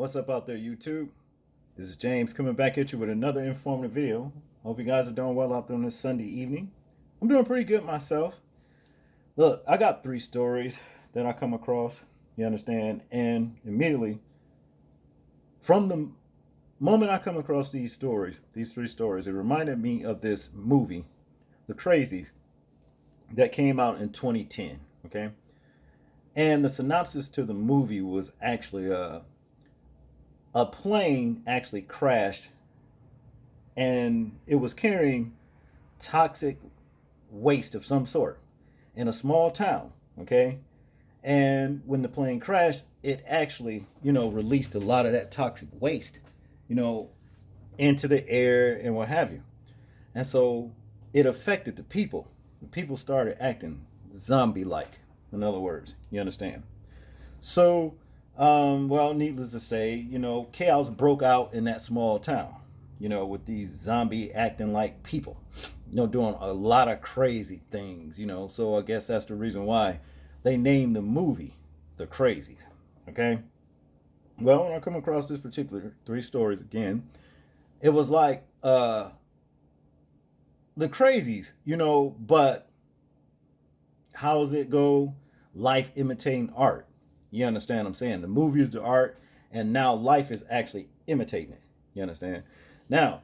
What's up out there, YouTube? This is James coming back at you with another informative video. Hope you guys are doing well out there on this Sunday evening. I'm doing pretty good myself. Look, I got 3 stories that I come across, you understand? And immediately, from the moment I come across these 3 stories, it reminded me of this movie, The Crazies, that came out in 2010, okay? And the synopsis to the movie was actually a plane actually crashed, and it was carrying toxic waste of some sort in a small town, okay? And when the plane crashed, it actually, released a lot of that toxic waste, into the air and what have you. And so it affected the people. The people started acting zombie-like, in other words, you understand? So, needless to say, chaos broke out in that small town, with these zombie acting like people, doing a lot of crazy things, So I guess that's the reason why they named the movie The Crazies, okay? Well, when I come across this particular 3 stories again, it was like The Crazies, but how does it go? Life imitating art. You understand what I'm saying? The movie is the art, and now life is actually imitating it. You understand? Now,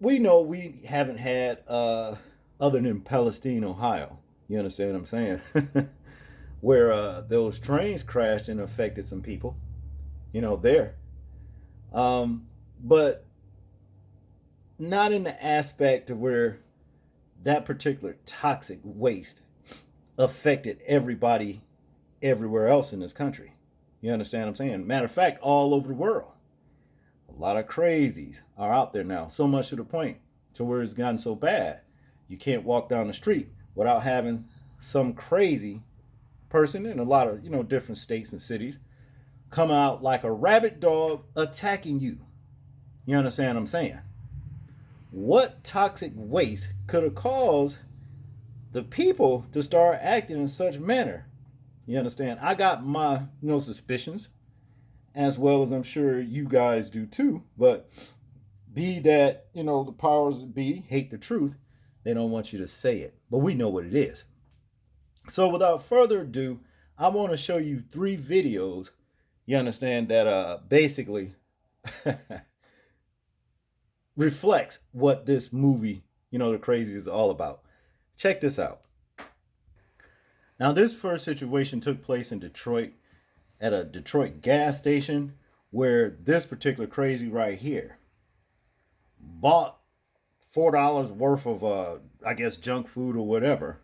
we know we haven't had, other than Palestine, Ohio. You understand what I'm saying? Where those trains crashed and affected some people. There. But not in the aspect of where that particular toxic waste affected everybody everywhere else in this country. You understand what I'm saying? Matter of fact, all over the world. A lot of crazies are out there now. So much to the point to where it's gotten so bad, you can't walk down the street without having some crazy person in a lot of, different states and cities come out like a rabid dog attacking you. You understand what I'm saying? What toxic waste could have caused the people to start acting in such manner? You understand? I got my, suspicions, as well as I'm sure you guys do too. But be that, the powers that be hate the truth, they don't want you to say it. But we know what it is. So without further ado, I want to show you 3 videos, you understand, that basically reflects what this movie, The Crazies, is all about. Check this out. Now, this first situation took place in Detroit at a Detroit gas station where this particular crazy right here bought $4 worth of, junk food or whatever,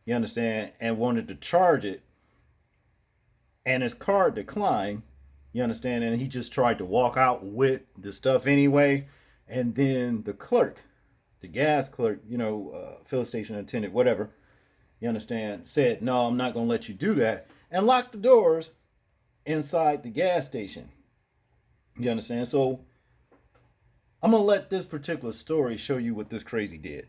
you understand, and wanted to charge it, and his card declined, you understand, and he just tried to walk out with the stuff anyway, and then the clerk, the gas clerk, fill station attendant, whatever, you understand, said, no, I'm not going to let you do that, and locked the doors inside the gas station. You understand? So I'm going to let this particular story show you what this crazy did.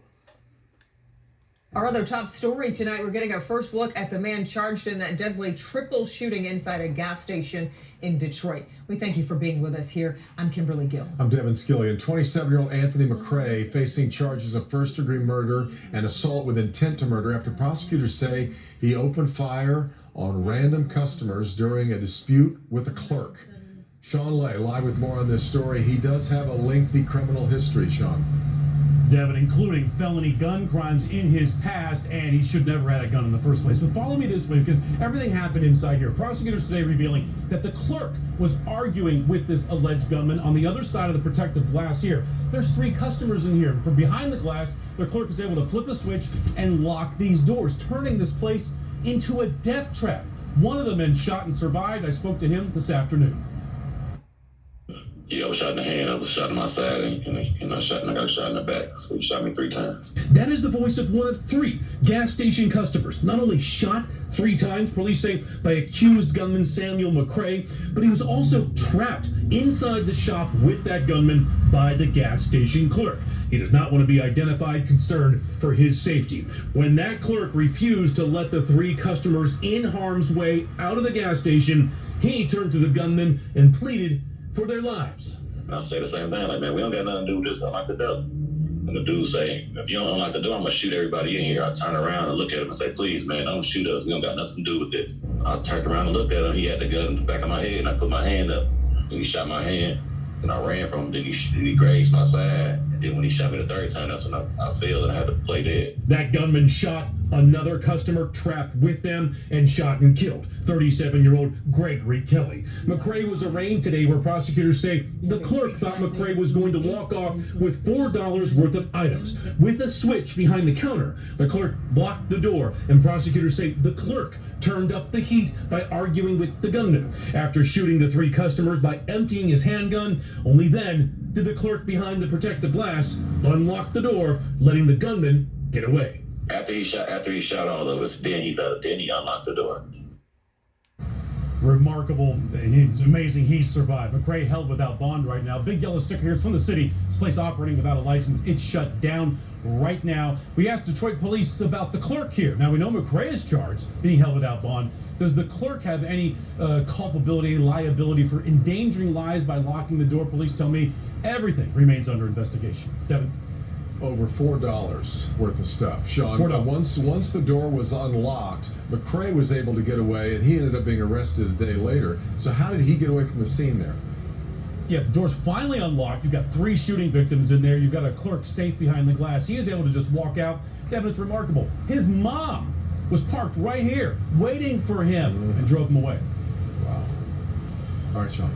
Our other top story tonight, we're getting our first look at the man charged in that deadly triple shooting inside a gas station in Detroit. We thank you for being with us here. I'm Kimberly Gill. I'm Devin Skillian. 27-year-old Anthony McCrae facing charges of first-degree murder and assault with intent to murder after prosecutors say he opened fire on random customers during a dispute with a clerk. Sean Lay, live with more on this story. He does have a lengthy criminal history, Sean. Devin, including felony gun crimes in his past, and he should never had a gun in the first place. But follow me this way, because everything happened inside here. Prosecutors today revealing that the clerk was arguing with this alleged gunman on the other side of the protective glass here. There's 3 customers in here. From behind the glass, the clerk is able to flip a switch and lock these doors, turning this place into a death trap. One of the men shot and survived. I spoke to him this afternoon. Yeah, I was shot in the hand, I was shot in my side, and I got shot in the back. So he shot me 3 times. That is the voice of one of 3 gas station customers. Not only shot 3 times, police say, by accused gunman Samuel McCrae, but he was also trapped inside the shop with that gunman by the gas station clerk. He does not want to be identified, concerned for his safety. When that clerk refused to let the 3 customers in harm's way out of the gas station, He turned to the gunman and pleaded for their lives. And I say the same thing, like, man, we don't got nothing to do with this. Unlock the door. And the dude say, if you don't unlock the door, I'm going to shoot everybody in here. I turn around and look at him and say, please, man, don't shoot us. We don't got nothing to do with this. I turned around and looked at him. He had the gun in the back of my head, and I put my hand up. And he shot my hand, and I ran from him. Then he grazed my side. And then when he shot me the third time, that's when I failed, and I had to play dead. That gunman shot another customer trapped with them and shot and killed 37-year-old Gregory Kelly. McCrae was arraigned today, where prosecutors say the clerk thought McCrae was going to walk off with $4 worth of items. With a switch behind the counter, the clerk blocked the door, and prosecutors say the clerk turned up the heat by arguing with the gunman. After shooting the 3 customers by emptying his handgun, only then did the clerk behind the protective glass unlock the door, letting the gunman get away. After he shot all of us, then he unlocked the door. Remarkable. It's amazing he survived. McCrae held without bond right now. Big yellow sticker here. It's from the city. This place operating without a license. It's shut down right now. We asked Detroit police about the clerk here. Now, we know McCrae is charged, being held without bond. Does the clerk have any culpability, liability for endangering lives by locking the door? Police tell me everything remains under investigation. Devin? Over $4 worth of stuff. Sean, $4. Once the door was unlocked, McCrae was able to get away, and he ended up being arrested a day later. So how did he get away from the scene there? Yeah, the door's finally unlocked. You've got 3 shooting victims in there. You've got a clerk safe behind the glass. He is able to just walk out. Devin, it's remarkable. His mom was parked right here, waiting for him, and drove him away. Wow. All right, Sean.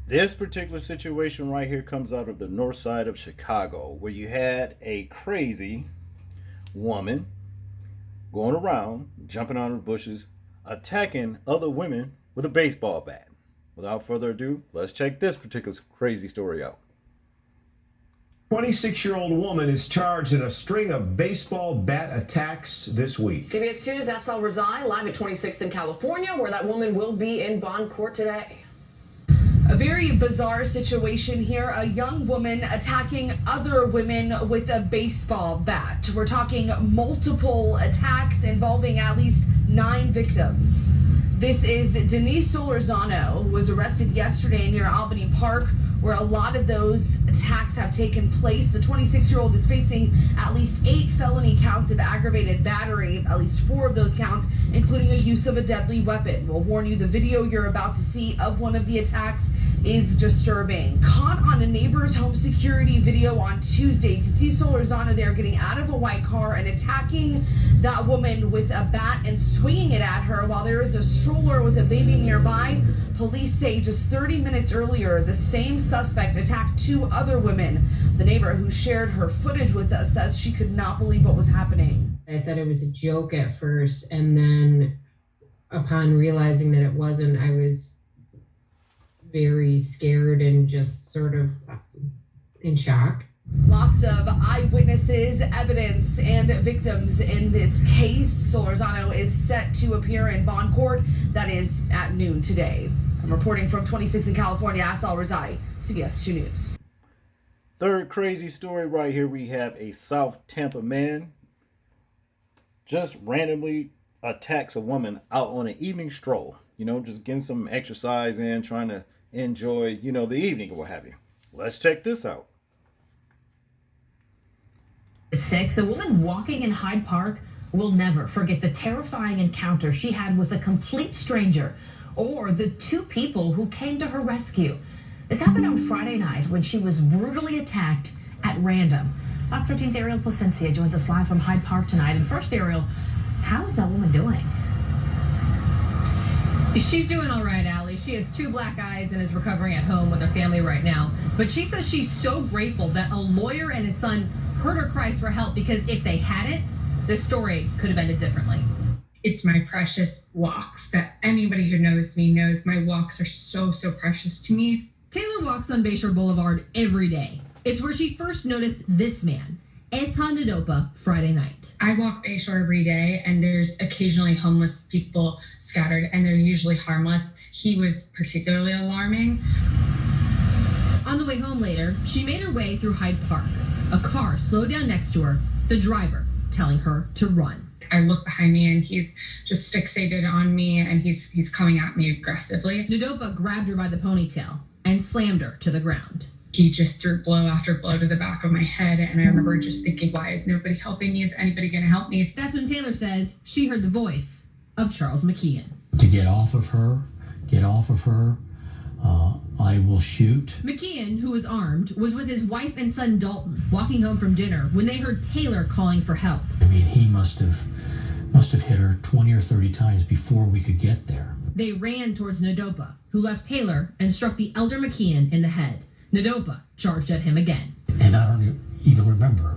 This particular situation right here comes out of the north side of Chicago, where you had a crazy woman going around, jumping out of the bushes, attacking other women with a baseball bat. Without further ado, let's check this particular crazy story out. 26-year-old woman is charged in a string of baseball bat attacks this week. CBS 2's SL Rezai live at 26th in California, where that woman will be in bond court today. A very bizarre situation here. A young woman attacking other women with a baseball bat. We're talking multiple attacks involving at least 9 victims. This is Denise Solorzano, who was arrested yesterday near Albany Park, where a lot of those attacks have taken place. The 26-year-old is facing at least 8 felony counts of aggravated battery, at least 4 of those counts, including a use of a deadly weapon. We'll warn you, the video you're about to see of one of the attacks is disturbing. Caught on a neighbor's home security video on Tuesday, you can see Solorzano there getting out of a white car and attacking that woman with a bat and swinging it at her while there is a stroller with a baby nearby. Police say just 30 minutes earlier, the same suspect attacked 2 other women. The neighbor who shared her footage with us says she could not believe what was happening. I thought it was a joke at first, and then upon realizing that it wasn't, I was very scared and just sort of in shock. Lots of eyewitnesses, evidence, and victims in this case. Solorzano is set to appear in bond court. That is at noon today. I'm reporting from 26 in California, Asal Rezai, CBS 2 News. Third crazy story right here. We have a South Tampa man just randomly attacks a woman out on an evening stroll. You know, just getting some exercise in, trying to enjoy, you know, the evening or what have you. Let's check this out. At 6, a woman walking in Hyde Park will never forget the terrifying encounter she had with a complete stranger, or the 2 people who came to her rescue. This happened on Friday night when she was brutally attacked at random. Fox 13's Ariel Placencia joins us live from Hyde Park tonight. And first, Ariel, how's that woman doing? She's doing all right, Allie. She has 2 black eyes and is recovering at home with her family right now. But she says she's so grateful that a lawyer and his son heard her cries for help, because if they hadn't, this story could have ended differently. It's my precious walks that anybody who knows me knows my walks are so precious to me. Taylor walks on Bayshore Boulevard every day. It's where she first noticed this man, Eshan Nadopa, Friday night. I walk Bayshore every day, and there's occasionally homeless people scattered, and they're usually harmless. He was particularly alarming. On the way home later, she made her way through Hyde Park. A car slowed down next to her, the driver telling her to run. I look behind me and he's just fixated on me and he's coming at me aggressively. Nadopa grabbed her by the ponytail and slammed her to the ground. He just threw blow after blow to the back of my head, and I remember just thinking, why is nobody helping me? Is anybody going to help me? That's when Taylor says she heard the voice of Charles McKeon. To get off of her, I will shoot. McKeon, who was armed, was with his wife and son Dalton walking home from dinner when they heard Taylor calling for help. I mean, he must have hit her 20 or 30 times before we could get there. They ran towards Nadopa, who left Taylor and struck the elder McKeon in the head. Nadopa charged at him again. And I don't even remember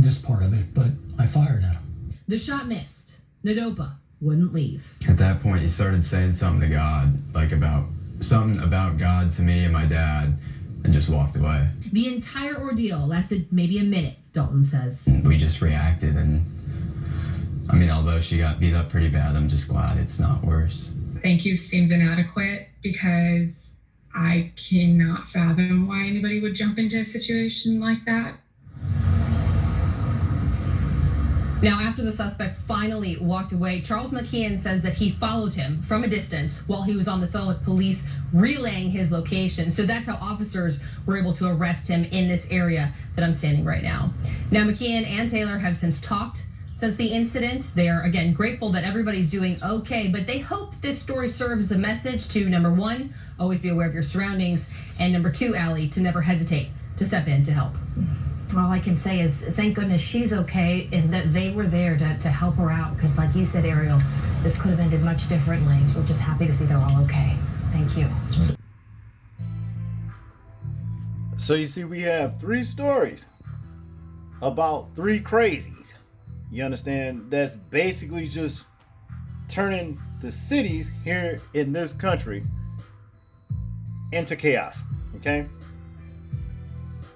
this part of it, but I fired at him. The shot missed. Nadopa wouldn't leave. At that point, he started saying something to God, like something about God to me and my dad, and just walked away. The entire ordeal lasted maybe a minute, Dalton says. We just reacted, and I mean, although she got beat up pretty bad, I'm just glad it's not worse. Thank you seems inadequate because I cannot fathom why anybody would jump into a situation like that. Now, after the suspect finally walked away, Charles McKeon says that he followed him from a distance while he was on the phone with police, relaying his location. So that's how officers were able to arrest him in this area that I'm standing right now. Now, McKeon and Taylor have since talked. Since the incident, they are, again, grateful that everybody's doing okay, but they hope this story serves as a message to, number one, always be aware of your surroundings, and number two, Allie, to never hesitate to step in to help. All I can say is thank goodness she's okay and that they were there to help her out, because like you said, Ariel, this could have ended much differently. We're just happy to see they're all okay. Thank you. So you see, we have 3 stories about 3 crazies. You understand? That's basically just turning the cities here in this country into chaos. Okay?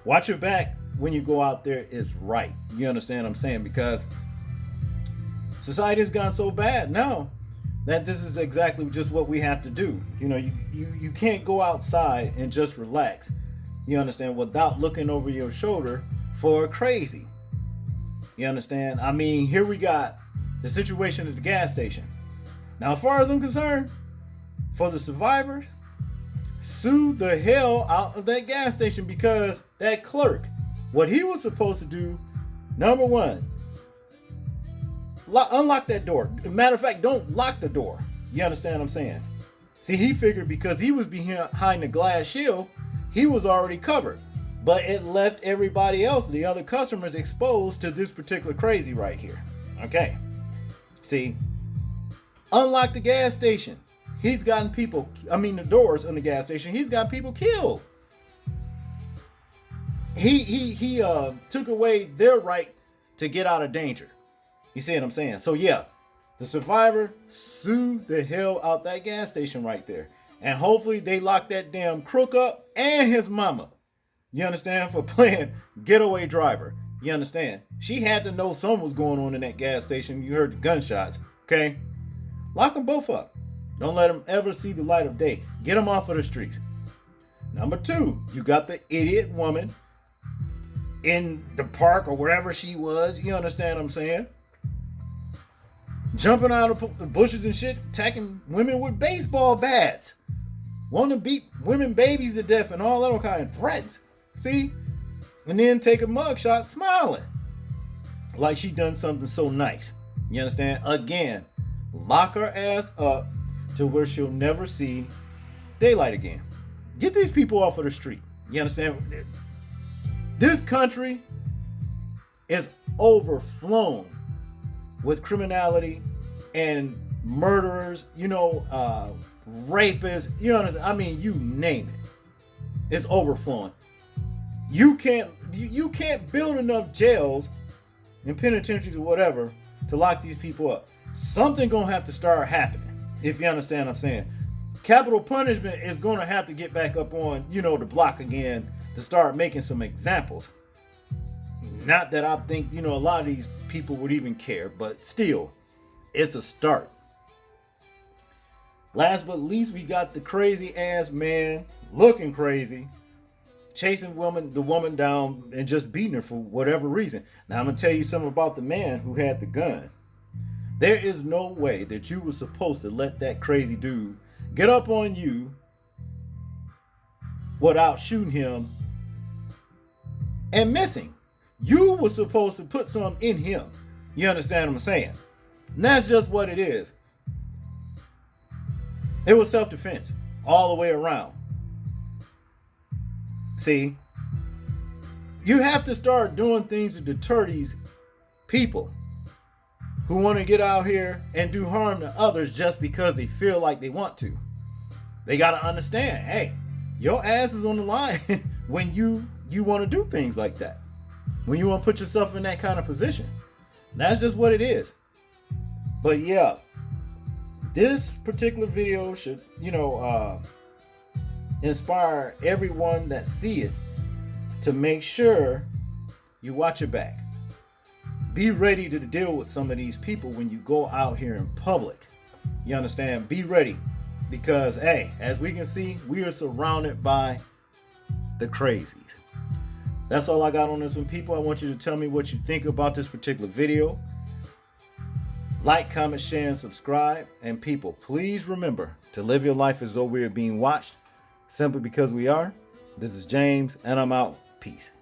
Watch your back when you go out there is right. You understand what I'm saying? Because society has gone so bad now that this is exactly just what we have to do. You know, you can't go outside and just relax. You understand? Without looking over your shoulder for a crazy. You understand? I mean, here we got the situation at the gas station. Now, as far as I'm concerned, for the survivors, sue the hell out of that gas station, because that clerk, what he was supposed to do, number one, unlock that door. Matter of fact, don't lock the door. You understand what I'm saying? See, he figured because he was behind the glass shield, he was already covered. But it left everybody else, the other customers, exposed to this particular crazy right here. Okay. See, unlock the gas station. He's gotten people, the doors on the gas station, he's got people killed. He took away their right to get out of danger. You see what I'm saying? So yeah, the survivor sued the hell out that gas station right there. And hopefully they lock that damn crook up and his mama. You understand? For playing getaway driver. You understand? She had to know something was going on in that gas station. You heard the gunshots. Okay? Lock them both up. Don't let them ever see the light of day. Get them off of the streets. Number 2, you got the idiot woman in the park or wherever she was. You understand what I'm saying? Jumping out of the bushes and shit, attacking women with baseball bats. Wanting to beat women babies to death and all that kind of threats. See? And then take a mugshot smiling. Like she done something so nice. You understand? Again, lock her ass up to where she'll never see daylight again. Get these people off of the street. You understand? This country is overflown with criminality and murderers, rapists, you understand? I mean, you name it. It's overflowing. You can't build enough jails and penitentiaries or whatever to lock these people up. Something gonna have to start happening, if you understand what I'm saying. Capital punishment is gonna have to get back up on, the block again to start making some examples. Not that I think, a lot of these people would even care, but still, it's a start. Last but least, we got the crazy ass man looking crazy, chasing the woman down and just beating her for whatever reason. Now I'm gonna tell you something about the man who had the gun. There is no way that you were supposed to let that crazy dude get up on you without shooting him and missing. You were supposed to put some in him. You understand what I'm saying? And that's just what it is. It was self-defense all the way around. See, you have to start doing things to deter these people who want to get out here and do harm to others just because they feel like they want to. They got to understand, hey, your ass is on the line when you want to do things like that. When you want to put yourself in that kind of position. That's just what it is. But yeah, this particular video should, inspire everyone that see it to make sure you watch your back. Be ready to deal with some of these people when you go out here in public. You understand? Be ready. Because, hey, as we can see, we are surrounded by the crazies. That's all I got on this one, people. I want you to tell me what you think about this particular video. Like, comment, share, and subscribe. And people, please remember to live your life as though we are being watched, simply because we are. This is James, and I'm out. Peace.